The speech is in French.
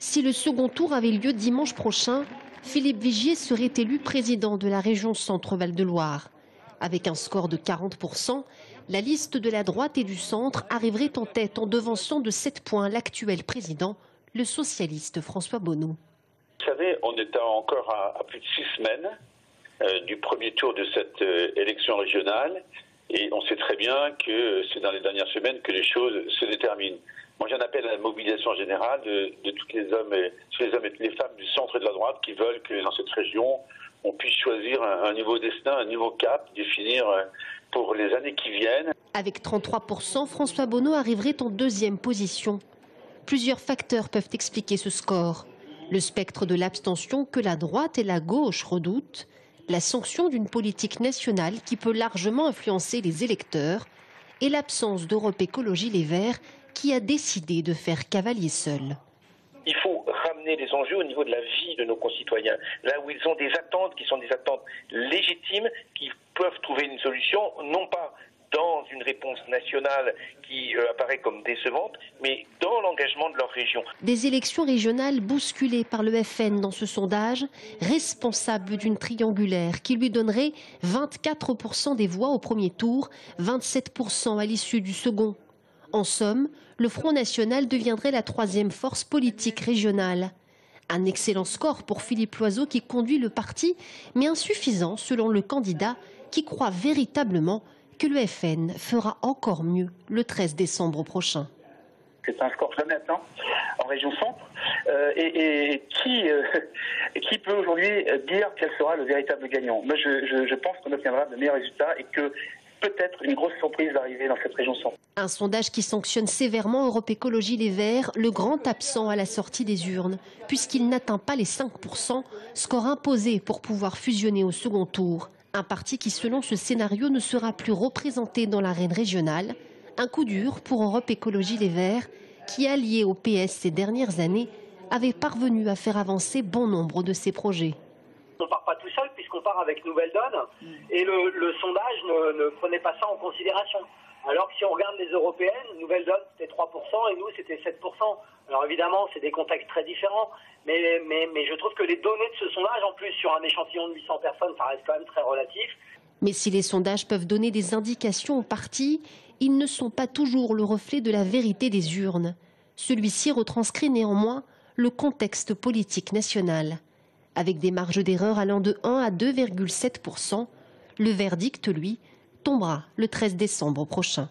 Si le second tour avait lieu dimanche prochain, Philippe Vigier serait élu président de la région Centre-Val de Loire. Avec un score de 40%, la liste de la droite et du centre arriverait en tête en devançant de 7 points l'actuel président, le socialiste François Bonneau. Vous savez, on est encore à plus de 6 semaines du premier tour de cette élection régionale et on sait très bien que c'est dans les dernières semaines que les choses se déterminent. Moi, j'en appelle à la mobilisation générale de tous les hommes et les femmes du centre et de la droite qui veulent que dans cette région, on puisse choisir un nouveau destin, un nouveau cap, définir pour les années qui viennent. Avec 33%, François Bonneau arriverait en deuxième position. Plusieurs facteurs peuvent expliquer ce score. Le spectre de l'abstention que la droite et la gauche redoutent, la sanction d'une politique nationale qui peut largement influencer les électeurs et l'absence d'Europe Écologie Les Verts qui a décidé de faire cavalier seul. Il faut ramener les enjeux au niveau de la vie de nos concitoyens, là où ils ont des attentes qui sont des attentes légitimes, qui peuvent trouver une solution, non pas dans une réponse nationale qui apparaît comme décevante, mais dans l'engagement de leur région. Des élections régionales bousculées par le FN dans ce sondage, responsable d'une triangulaire qui lui donnerait 24% des voix au premier tour, 27% à l'issue du second. En somme, le Front National deviendrait la troisième force politique régionale. Un excellent score pour Philippe Loiseau qui conduit le parti, mais insuffisant selon le candidat qui croit véritablement que le FN fera encore mieux le 13 décembre prochain. C'est un score très net en région centre. Qui peut aujourd'hui dire quel sera le véritable gagnant? Moi, je pense qu'on obtiendra de meilleurs résultats et que peut-être une grosse surprise va arriver dans cette région centre. Un sondage qui sanctionne sévèrement Europe Écologie Les Verts, le grand absent à la sortie des urnes, puisqu'il n'atteint pas les 5%, score imposé pour pouvoir fusionner au second tour. Un parti qui, selon ce scénario, ne sera plus représenté dans l'arène régionale. Un coup dur pour Europe Écologie Les Verts, qui, allié au PS ces dernières années, avait parvenu à faire avancer bon nombre de ses projets. On ne part pas tout seul puisqu'on part avec Nouvelle Donne et le sondage ne prenait pas ça en considération. Alors que si on regarde les européennes, Nouvelle Donne c'était 3% et nous c'était 7%. Alors évidemment c'est des contextes très différents, mais je trouve que les données de ce sondage, en plus sur un échantillon de 800 personnes, ça reste quand même très relatif. Mais si les sondages peuvent donner des indications aux partis, ils ne sont pas toujours le reflet de la vérité des urnes. Celui-ci retranscrit néanmoins le contexte politique national. Avec des marges d'erreur allant de 1 à 2,7%, le verdict, lui, tombera le 13 décembre prochain.